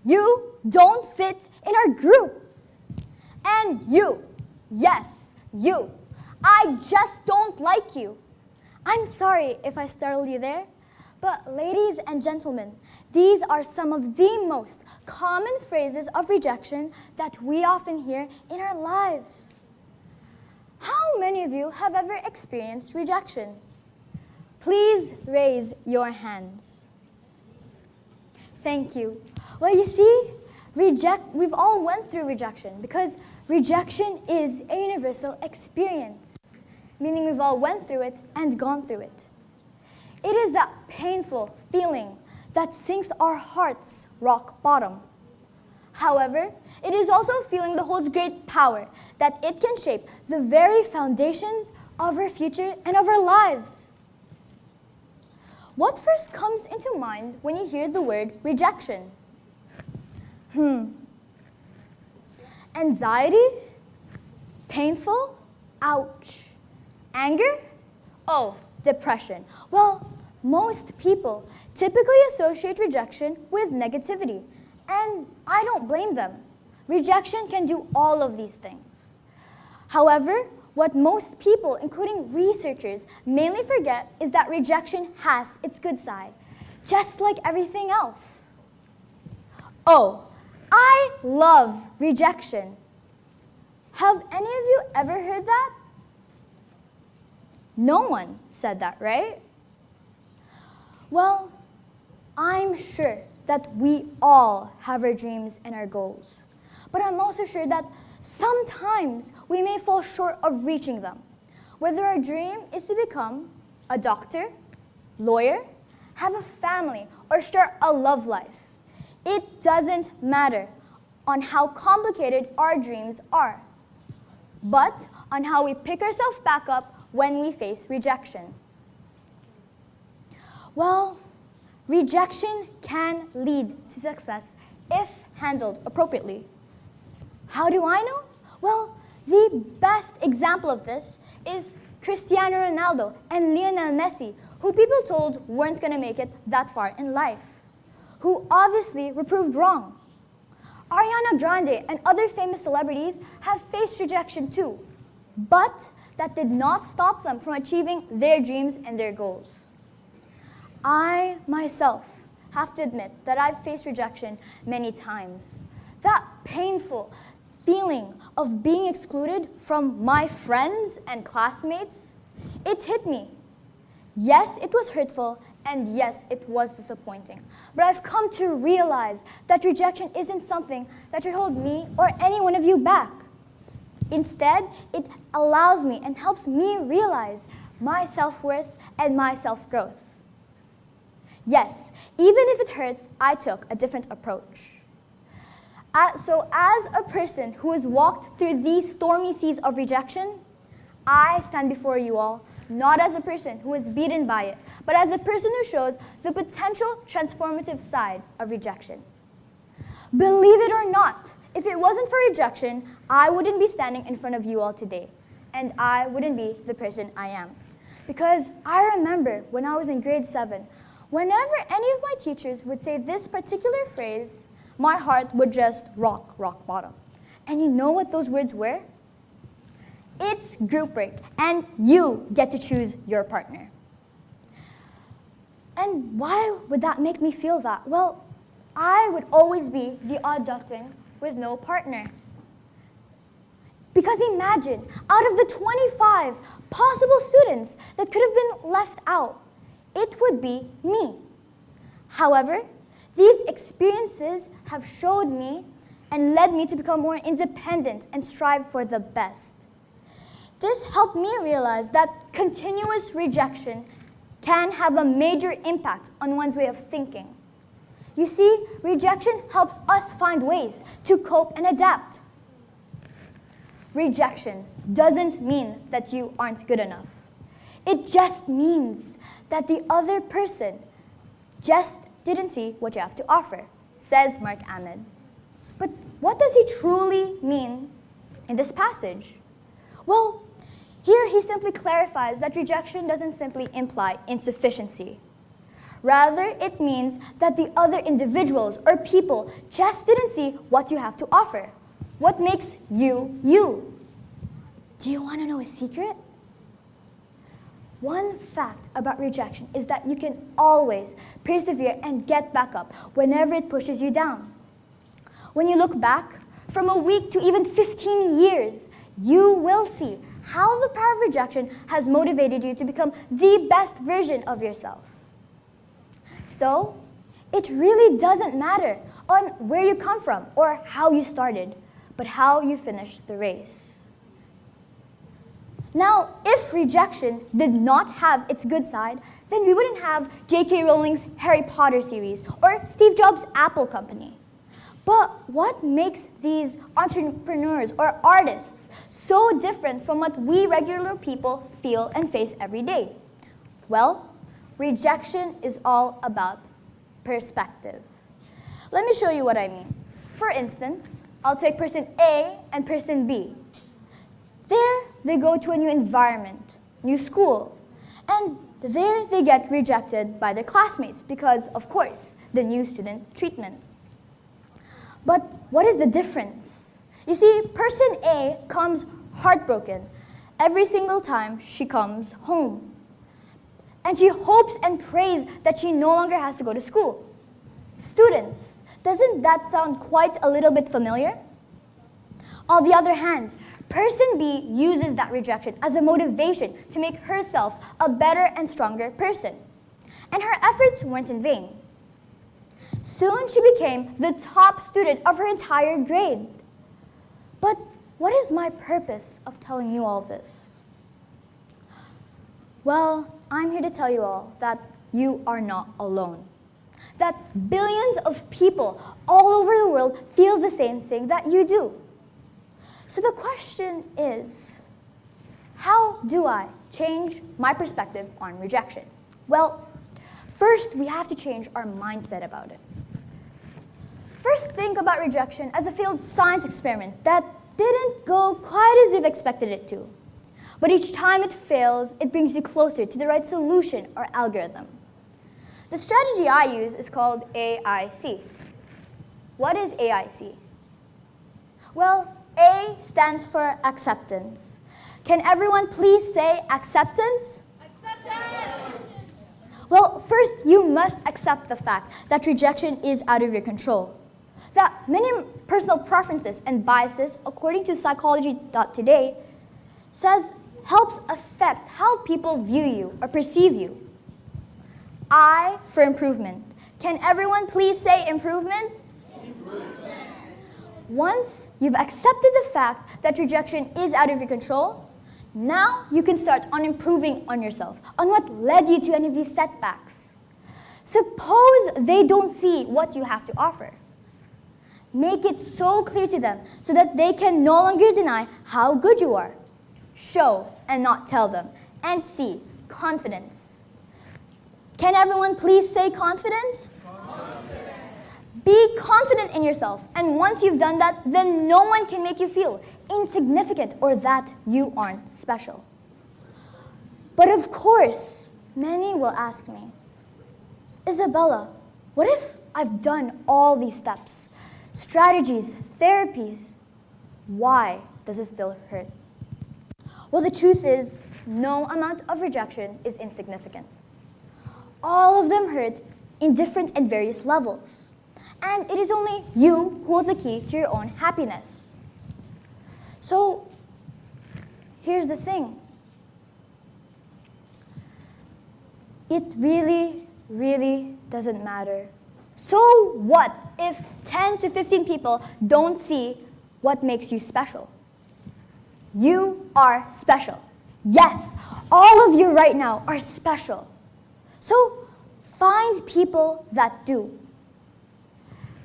You don't fit in our group. And you, yes, you, I just don't like you. I'm sorry if I startled you there, but ladies and gentlemen, these are some of the most common phrases of rejection that we often hear in our lives. How many of you have ever experienced rejection? Please raise your hands. Thank you. Well, you see, we've all went through rejection because rejection is a universal experience, meaning we've all went through it and gone through it. It is that painful feeling that sinks our hearts rock bottom. However, it is also a feeling that holds great power, that it can shape the very foundations of our future and of our lives. What first comes into mind when you hear the word rejection? Anxiety? Painful? Ouch. Anger? Oh, depression. Well, most people typically associate rejection with negativity, and I don't blame them. Rejection can do all of these things. However, what most people, including researchers, mainly forget is that rejection has its good side, just like everything else. Oh, I love rejection. Have any of you ever heard that? No one said that, right? Well, I'm sure that we all have our dreams and our goals. But I'm also sure that sometimes we may fall short of reaching them. Whether our dream is to become a doctor, lawyer, have a family, or start a love life. It doesn't matter on how complicated our dreams are, but on how we pick ourselves back up when we face rejection. Well, rejection can lead to success if handled appropriately. How do I know? Well, the best example of this is Cristiano Ronaldo and Lionel Messi, who people told weren't going to make it that far in life, who obviously were proved wrong. Ariana Grande and other famous celebrities have faced rejection too, but that did not stop them from achieving their dreams and their goals. I, myself, have to admit that I've faced rejection many times. That painful feeling of being excluded from my friends and classmates, it hit me. Yes, it was hurtful, and yes, it was disappointing. But I've come to realize that rejection isn't something that should hold me or any one of you back. Instead, it allows me and helps me realize my self-worth and my self-growth. Yes, even if it hurts, I took a different approach. So as a person who has walked through these stormy seas of rejection, I stand before you all, not as a person who is beaten by it, but as a person who shows the potential transformative side of rejection. Believe it or not, if it wasn't for rejection, I wouldn't be standing in front of you all today, and I wouldn't be the person I am. Because I remember when I was in grade 7, whenever any of my teachers would say this particular phrase, my heart would just rock bottom. And you know what those words were? It's group break, and you get to choose your partner. And why would that make me feel that? Well, I would always be the odd duckling with no partner. Because imagine, out of the 25 possible students that could have been left out, it would be me. However, these experiences have showed me and led me to become more independent and strive for the best. This helped me realize that continuous rejection can have a major impact on one's way of thinking. You see, rejection helps us find ways to cope and adapt. Rejection doesn't mean that you aren't good enough. It just means that the other person just didn't see what you have to offer, says Mark Ahmed. But what does he truly mean in this passage? Well, here he simply clarifies that rejection doesn't simply imply insufficiency. Rather, it means that the other individuals or people just didn't see what you have to offer. What makes you, you. Do you want to know a secret? One fact about rejection is that you can always persevere and get back up whenever it pushes you down. When you look back, from a week to even 15 years, you will see how the power of rejection has motivated you to become the best version of yourself. So, it really doesn't matter on where you come from or how you started, but how you finished the race. Now, if rejection did not have its good side, then we wouldn't have J.K. Rowling's Harry Potter series or Steve Jobs' Apple company. But what makes these entrepreneurs or artists so different from what we regular people feel and face every day? Well, rejection is all about perspective. Let me show you what I mean. For instance, I'll take person A and person B. There, they go to a new environment, new school, and there they get rejected by their classmates because, of course, the new student treatment. But what is the difference? You see, person A comes heartbroken every single time she comes home. And she hopes and prays that she no longer has to go to school. Students, doesn't that sound quite a little bit familiar? On the other hand, person B uses that rejection as a motivation to make herself a better and stronger person. And her efforts weren't in vain. Soon she became the top student of her entire grade. But what is my purpose of telling you all this? Well, I'm here to tell you all that you are not alone. That billions of people all over the world feel the same thing that you do. So the question is, how do I change my perspective on rejection? Well, first we have to change our mindset about it. First, think about rejection as a failed science experiment that didn't go quite as you've expected it to. But each time it fails, it brings you closer to the right solution or algorithm. The strategy I use is called AIC. What is AIC? Well, A stands for acceptance. Can everyone please say acceptance? Acceptance! Well, first, you must accept the fact that rejection is out of your control. That many personal preferences and biases, according to psychology.today, says helps affect how people view you or perceive you. I for improvement. Can everyone please say improvement? Improvement. Once you've accepted the fact that rejection is out of your control, now you can start on improving on yourself, on what led you to any of these setbacks. Suppose they don't see what you have to offer. Make it so clear to them so that they can no longer deny how good you are. Show and not tell them. And C, confidence. Can everyone please say confidence? Confidence. Be confident in yourself. And once you've done that, then no one can make you feel insignificant or that you aren't special. But of course, many will ask me, Izabela, what if I've done all these steps? Strategies, therapies, why does it still hurt? Well, the truth is, no amount of rejection is insignificant. All of them hurt in different and various levels. And it is only you who holds the key to your own happiness. So, here's the thing. It really, really doesn't matter. So what if 10 to 15 people don't see what makes you special? You are special. Yes, all of you right now are special. So find people that do.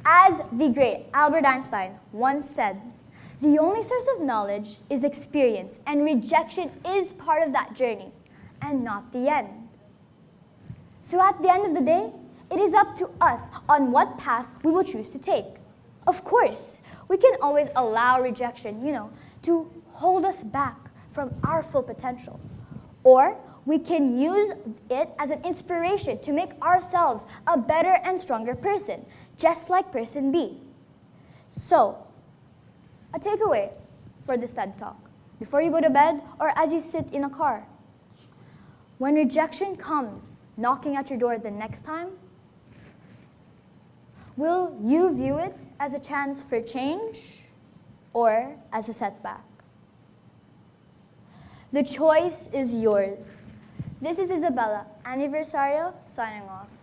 As the great Albert Einstein once said, the only source of knowledge is experience, and rejection is part of that journey, and not the end. So at the end of the day, it is up to us on what path we will choose to take. Of course, we can always allow rejection, to hold us back from our full potential. Or we can use it as an inspiration to make ourselves a better and stronger person, just like person B. So, a takeaway for this TED Talk, before you go to bed or as you sit in a car. When rejection comes knocking at your door the next time, will you view it as a chance for change or as a setback? The choice is yours. This is Izabela, Aniversario, signing off.